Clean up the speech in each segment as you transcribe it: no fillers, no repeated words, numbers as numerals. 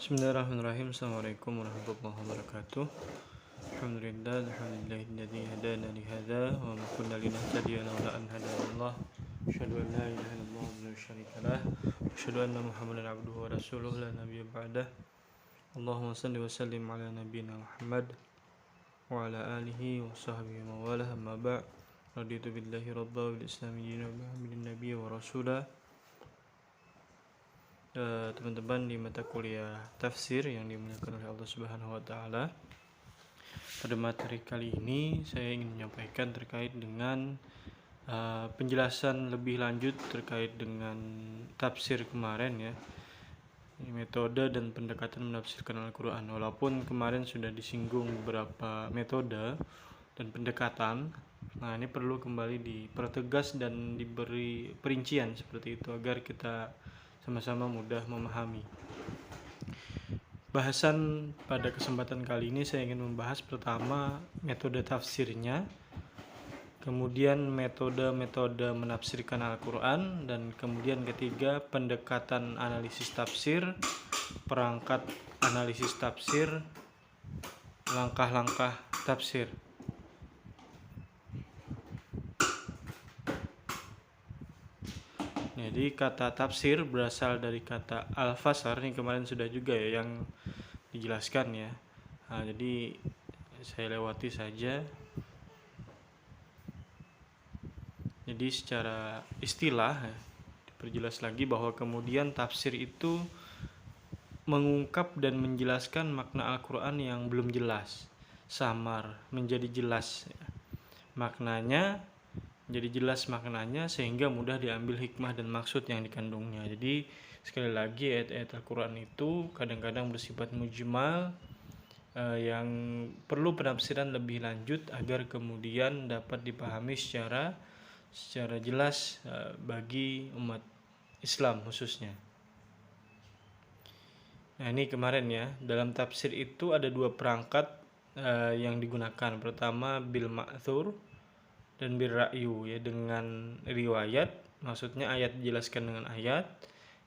Bismillahirrahmanirrahim. Assalamualaikum warahmatullahi wabarakatuh. Alhamdulillahilladzi hadana li hadza wa ma kunna linahtadiya laula an hadanallah. Asyhadu an la ilaha illallah wa la syarika lah. Asyhadu anna Muhammadan abduhu wa rasuluhu la nabiyya ba'dah. Allahumma shalli wa sallim ala nabiyyina Muhammad wa ala alihi wa sahbihi wa wala amma ba'. Raditu billahi rabba wal islamiyyin wa bihamdin nabiyya wa rasulah. Teman-teman di mata kuliah tafsir yang dimuliakan oleh Allah Subhanahu wa taala. Pada materi kali ini saya ingin menyampaikan terkait dengan penjelasan lebih lanjut terkait dengan tafsir kemarin ya. Metode dan pendekatan menafsirkan Al-Qur'an. Walaupun kemarin sudah disinggung beberapa metode dan pendekatan, nah ini perlu kembali dipertegas dan diberi perincian seperti itu agar kita sama-sama mudah memahami. Bahasan pada kesempatan kali ini saya ingin membahas pertama metode tafsirnya, kemudian metode-metode menafsirkan Al-Quran, dan kemudian ketiga pendekatan analisis tafsir, perangkat analisis tafsir, langkah-langkah tafsir. Jadi kata tafsir berasal dari kata al-fasar, ini kemarin sudah juga ya yang dijelaskan ya. Nah, jadi saya lewati saja. Jadi secara istilah ya, diperjelas lagi bahwa kemudian tafsir itu mengungkap dan menjelaskan makna Al-Quran yang belum jelas, samar, menjadi jelas ya. Jadi jelas maknanya sehingga mudah diambil hikmah dan maksud yang dikandungnya. Jadi sekali lagi ayat-ayat Al-Quran itu kadang-kadang bersifat mujmal yang perlu penafsiran lebih lanjut agar kemudian dapat dipahami secara jelas bagi umat Islam khususnya. Nah ini kemarin ya, dalam tafsir itu ada dua perangkat yang digunakan. Pertama bil ma'thur dan birra'yu ya, dengan riwayat, maksudnya ayat dijelaskan dengan ayat,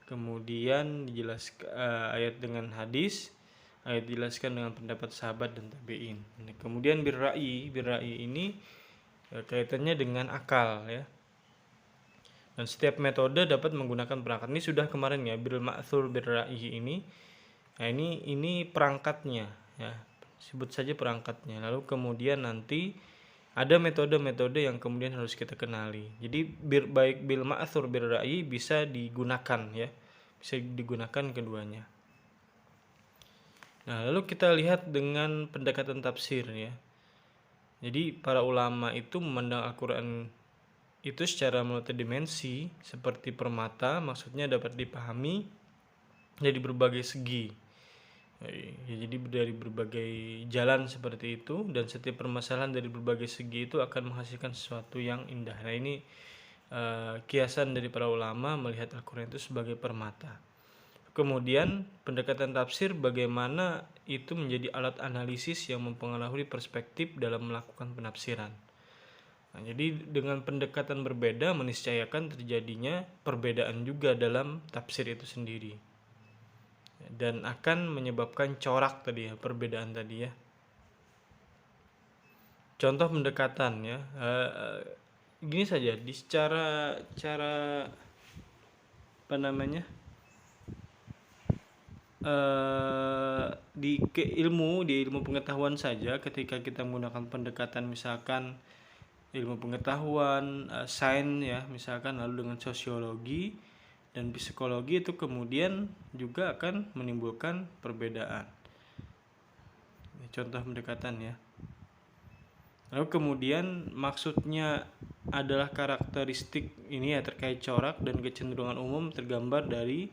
kemudian dijelaskan ayat dengan hadis, ayat dijelaskan dengan pendapat sahabat dan tabi'in. Kemudian birra'yi ini kaitannya dengan akal ya. Dan setiap metode dapat menggunakan perangkat. Ini sudah kemarin ya, bil ma'thur birra'yi ini. Nah, ini perangkatnya ya. Sebut saja perangkatnya. Lalu kemudian nanti ada metode-metode yang kemudian harus kita kenali. Jadi baik bil ma'thur bir ra'yi bisa digunakan ya. Bisa digunakan keduanya. Nah, lalu kita lihat dengan pendekatan tafsir ya. Jadi para ulama itu memandang Al-Qur'an itu secara multidimensi seperti permata, maksudnya dapat dipahami dari berbagai segi. Ya, jadi dari berbagai jalan seperti itu, dan setiap permasalahan dari berbagai segi itu akan menghasilkan sesuatu yang indah. Nah ini kiasan dari para ulama melihat Al-Quran itu sebagai permata. Kemudian pendekatan tafsir bagaimana itu menjadi alat analisis yang mempengaruhi perspektif dalam melakukan penafsiran. Nah, jadi dengan pendekatan berbeda meniscayakan terjadinya perbedaan juga dalam tafsir itu sendiri. Dan akan menyebabkan corak tadi ya, perbedaan tadi ya. Contoh pendekatan ya, gini saja, di cara apa namanya, di ilmu pengetahuan saja, ketika kita menggunakan pendekatan misalkan ilmu pengetahuan, sains ya misalkan, lalu dengan sosiologi dan psikologi, itu kemudian juga akan menimbulkan perbedaan. Ini contoh pendekatan ya. Lalu kemudian maksudnya adalah karakteristik ini ya, terkait corak dan kecenderungan umum tergambar dari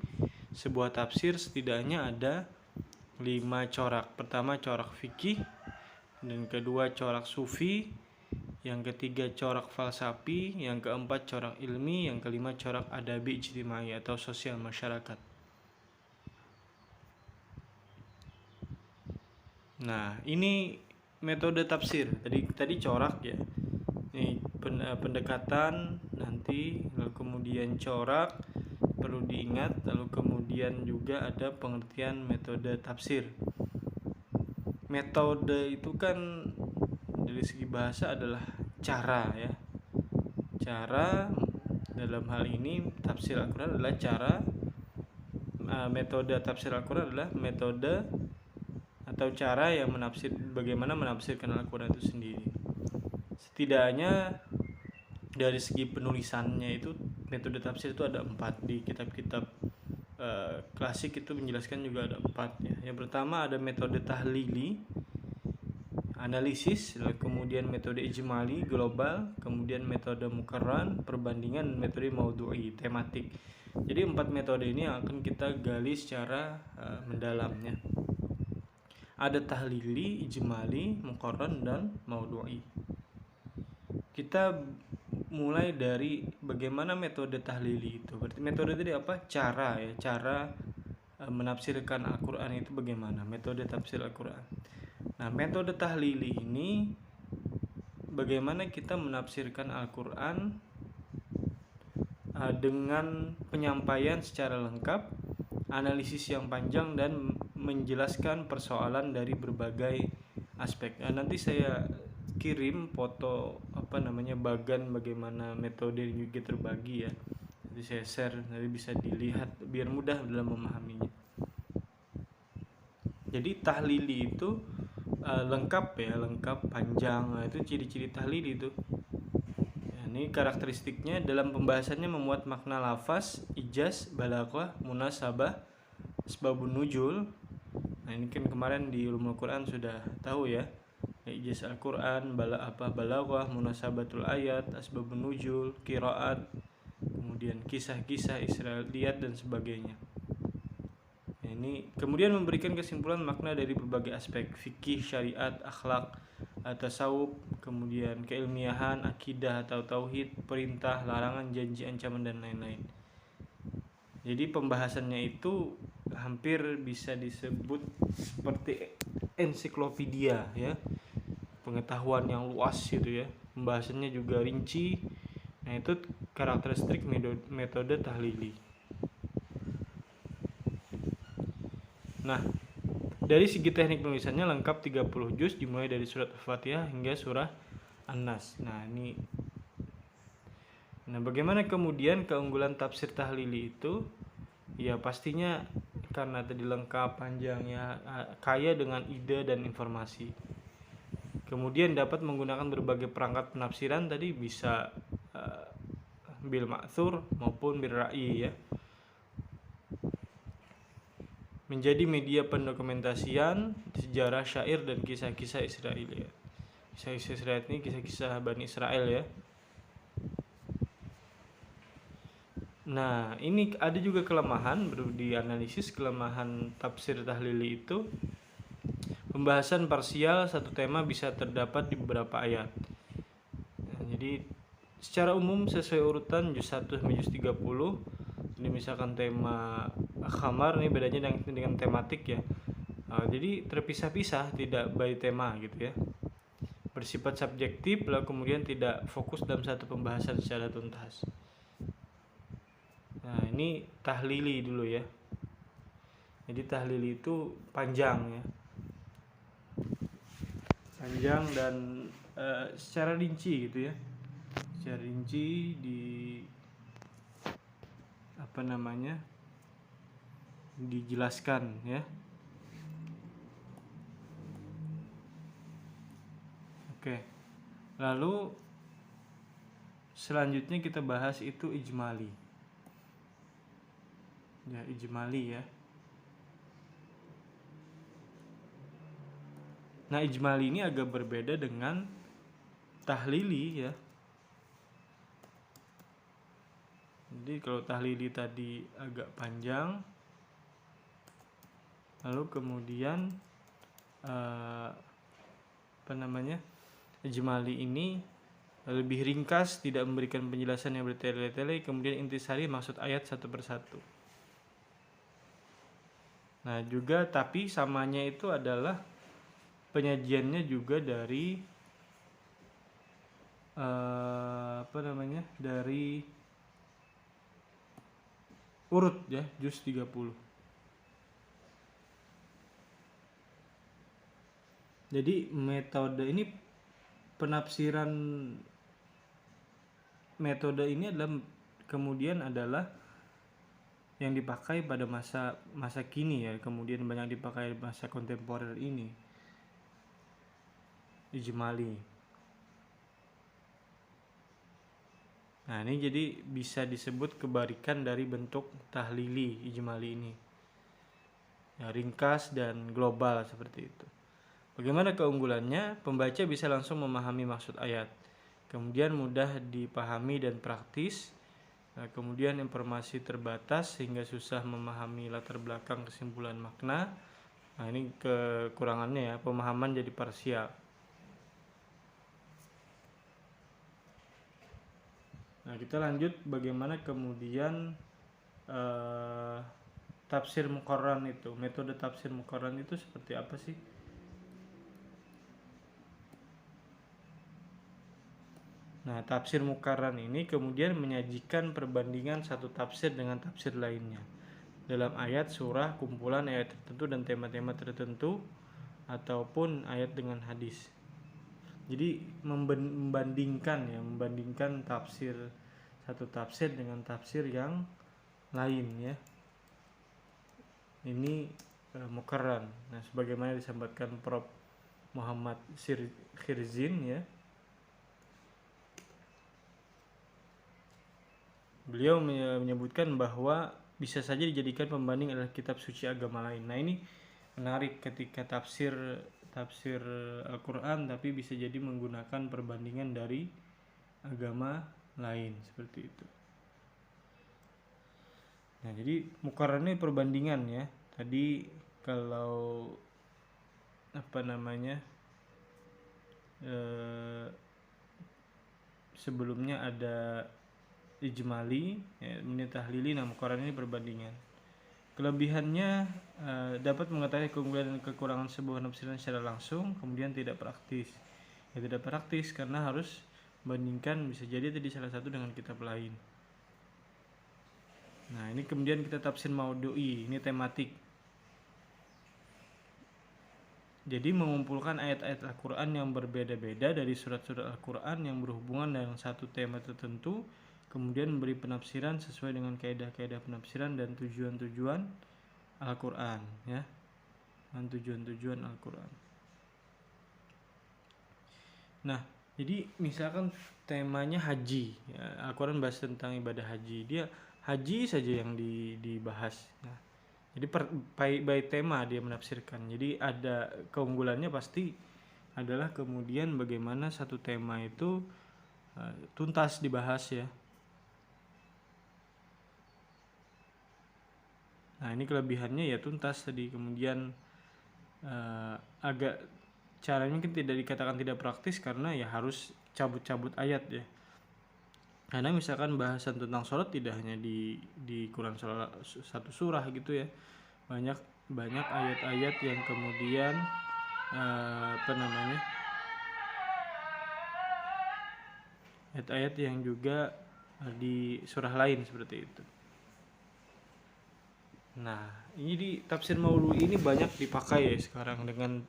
sebuah tafsir setidaknya ada 5 corak. Pertama corak fikih, dan kedua corak sufi, yang ketiga corak falsafi, yang keempat corak ilmi, yang kelima corak adabi ijtimai atau sosial masyarakat. Nah, ini metode tafsir. Tadi corak ya. Ini pendekatan nanti, lalu kemudian corak, perlu diingat. Lalu kemudian juga ada pengertian metode tafsir. Metode itu kan dari segi bahasa adalah cara ya. Cara dalam hal ini tafsir Al-Quran adalah cara. Metode tafsir Al-Quran adalah metode atau cara yang bagaimana menafsirkan Al-Quran itu sendiri. Setidaknya dari segi penulisannya itu metode tafsir itu ada 4. Di kitab-kitab klasik itu menjelaskan juga ada 4 ya. Yang pertama ada metode tahlili, analisis, kemudian metode ijmali, global, kemudian metode mukarran, perbandingan, metode maudhu'i, tematik. Jadi 4 metode ini yang akan kita gali secara mendalamnya. Ada tahlili, ijmali, mukarran, dan maudhu'i. Kita mulai dari bagaimana metode tahlili itu. Berarti metode tadi apa? Cara ya, cara menafsirkan Al-Quran itu bagaimana, metode tafsir Al-Quran. Nah, metode tahlili ini bagaimana kita menafsirkan Al-Quran dengan penyampaian secara lengkap, analisis yang panjang, dan menjelaskan persoalan dari berbagai aspek. Nah, nanti saya kirim foto bagan bagaimana metode ini juga terbagi ya. Jadi saya share, nanti bisa dilihat biar mudah dalam memahaminya. Jadi tahlili itu lengkap ya, lengkap, panjang. Nah, itu ciri-ciri tahlili itu. Ya, ini karakteristiknya dalam pembahasannya memuat makna lafaz, ijaz, balaghah, munasabah, asbabun nuzul. Nah, ini kan kemarin di Ulumul Quran sudah tahu ya. Ijaz Al-Quran, balaghah, munasabatul ayat, asbabun nuzul, qiraat, kemudian kisah-kisah Israiliyat dan sebagainya. Ini kemudian memberikan kesimpulan makna dari berbagai aspek, fikih, syariat, akhlak, tasawuf, kemudian keilmiahan, akidah atau tauhid, perintah, larangan, janji, ancaman, dan lain-lain. Jadi pembahasannya itu hampir bisa disebut seperti ensiklopedia ya, pengetahuan yang luas gitu ya. Pembahasannya juga rinci. Nah, itu karakteristik metode tahlili. Nah, dari segi teknik penulisannya lengkap 30 juz dimulai dari surat Al-Fatihah hingga surah An-Nas. Nah, bagaimana kemudian keunggulan tafsir tahlili itu? Ya pastinya karena tadi lengkap, panjangnya, kaya dengan ide dan informasi. Kemudian dapat menggunakan berbagai perangkat penafsiran, tadi bisa bil ma'thur maupun bil ra'yi ya. Menjadi media pendokumentasian sejarah, syair, dan kisah-kisah Israel ya. Kisah-kisah Israel ini kisah-kisah Bani Israel ya. Nah, ini ada juga kelemahan, baru dianalisis kelemahan tafsir tahlili itu. Pembahasan parsial satu tema bisa terdapat di beberapa ayat. Nah, jadi secara umum sesuai urutan juz 1 sampai juz 30. Ini misalkan tema khamar nih bedanya dengan tematik ya. Jadi terpisah-pisah, tidak by tema gitu ya. Bersifat subjektif, lalu kemudian tidak fokus dalam satu pembahasan secara tuntas. Nah, ini tahlili dulu ya. Jadi tahlili itu panjang ya. Panjang dan secara rinci gitu ya. Secara rinci dijelaskan ya. Oke. Lalu selanjutnya kita bahas itu ijmali. Ya, ijmali ya. Nah, ijmali ini agak berbeda dengan tahlili ya. Jadi kalau tahlili tadi agak panjang, lalu kemudian ijmali ini lebih ringkas, tidak memberikan penjelasan yang bertele-tele, kemudian intisari maksud ayat satu persatu. Nah, juga tapi samanya itu adalah penyajiannya juga dari dari urut ya, juz 30. Jadi metode ini penafsiran metode ini adalah kemudian adalah yang dipakai pada masa kini ya, kemudian banyak dipakai masa kontemporer ini, ijmali. Nah, ini jadi bisa disebut kebalikan dari bentuk tahlili ijmali ini. Ya, ringkas dan global seperti itu. Bagaimana keunggulannya? Pembaca bisa langsung memahami maksud ayat. Kemudian mudah dipahami dan praktis. Nah, kemudian informasi terbatas sehingga susah memahami latar belakang kesimpulan makna. Nah, ini kekurangannya ya, pemahaman jadi parsial. Nah, kita lanjut bagaimana kemudian tafsir muqarran itu. Metode tafsir muqarran itu seperti apa sih? Nah, tafsir muqarran ini kemudian menyajikan perbandingan satu tafsir dengan tafsir lainnya dalam ayat, surah, kumpulan ayat tertentu dan tema-tema tertentu ataupun ayat dengan hadis. Jadi membandingkan tafsir satu tafsir dengan tafsir yang lain ya. Ini muqarran. Nah, sebagaimana disampaikan Prof. Muhammad Khirzin ya. Beliau menyebutkan bahwa bisa saja dijadikan pembanding adalah kitab suci agama lain. Nah, ini menarik ketika tafsir Al-Quran tapi bisa jadi menggunakan perbandingan dari agama lain seperti itu. Nah, jadi muqarran ini perbandingan ya. Tadi kalau sebelumnya ada ijmali ya, tahlili. Nah, muqarran ini perbandingan. Kelebihannya dapat mengetahui keunggulan dan kekurangan sebuah penafsiran secara langsung, kemudian tidak praktis. Ya, tidak praktis karena harus bandingkan, bisa jadi tadi salah satu dengan kitab lain. Nah, ini kemudian kita tafsir maudhu'i, ini tematik. Jadi mengumpulkan ayat-ayat Al-Quran yang berbeda-beda dari surat-surat Al-Quran yang berhubungan dengan satu tema tertentu, kemudian memberi penafsiran sesuai dengan kaidah-kaidah penafsiran dan tujuan-tujuan Al-Quran ya, dan tujuan-tujuan Al-Quran. Nah, jadi misalkan temanya haji ya, Al-Quran bahas tentang ibadah haji, dia haji saja yang dibahas ya. Jadi by tema dia menafsirkan. Jadi ada keunggulannya pasti adalah kemudian bagaimana satu tema itu tuntas dibahas ya. Nah, ini kelebihannya ya tuntas tadi. Kemudian agak caranya mungkin tidak dikatakan tidak praktis karena ya harus cabut-cabut ayat ya. Karena misalkan bahasan tentang sholat tidak hanya di Quran satu surah gitu ya, banyak ayat-ayat yang kemudian ayat-ayat yang juga di surah lain seperti itu. Nah, ini di tafsir maudhu'i ini banyak dipakai ya sekarang dengan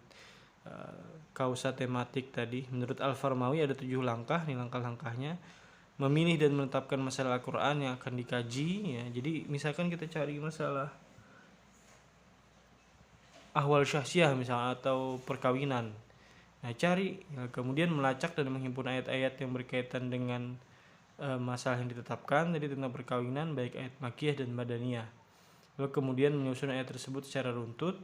kausa tematik tadi. Menurut Al-Farmawi ada 7 langkah, nih langkah-langkahnya. Memilih dan menetapkan masalah Al-Quran yang akan dikaji ya. Jadi misalkan kita cari masalah ahwal syahsiah misalnya atau perkawinan, nah cari ya, kemudian melacak dan menghimpun ayat-ayat yang berkaitan dengan masalah yang ditetapkan tadi tentang perkawinan, baik ayat makkiyah dan madaniyah. Lalu kemudian menyusun ayat tersebut secara runtut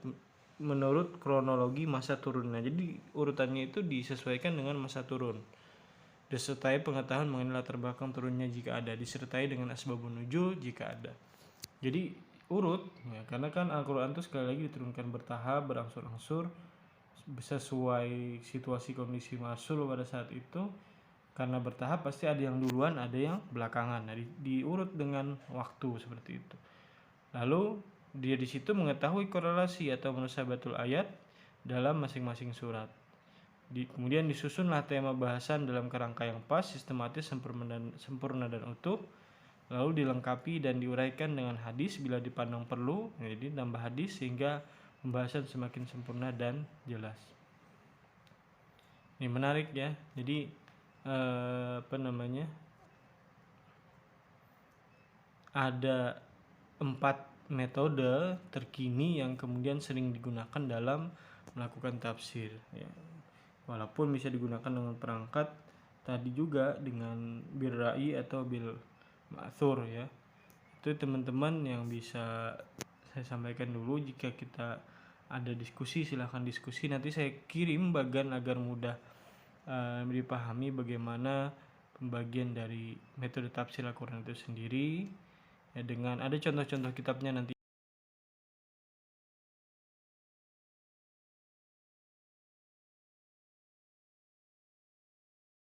menurut kronologi masa turunnya. Jadi urutannya itu disesuaikan dengan masa turun, disertai pengetahuan mengenai latar belakang turunnya jika ada, disertai dengan asbabun nuzul jika ada. Jadi urut ya, karena kan Al-Quran itu sekali lagi diturunkan bertahap, berangsur-angsur sesuai situasi kondisi Rasul pada saat itu. Karena bertahap pasti ada yang duluan, ada yang belakangan. Nah, diurut dengan waktu seperti itu. Lalu dia di situ mengetahui korelasi atau munasabatul ayat dalam masing-masing surat. Kemudian disusunlah tema bahasan dalam kerangka yang pas, sistematis, sempurna dan utuh. lalu dilengkapi dan diuraikan dengan hadis bila dipandang perlu. Jadi tambah hadis sehingga pembahasan semakin sempurna dan jelas. Ini menarik ya. Jadi ada 4 metode terkini yang kemudian sering digunakan dalam melakukan tafsir ya. Walaupun bisa digunakan dengan perangkat tadi juga dengan bil ra'i atau bil ma'thur ya. Itu teman-teman yang bisa saya sampaikan dulu. Jika kita ada diskusi, silahkan diskusi, nanti saya kirim bagan agar mudah dipahami bagaimana pembagian dari metode tafsir Al-Quran itu sendiri ya, dengan ada contoh-contoh kitabnya nanti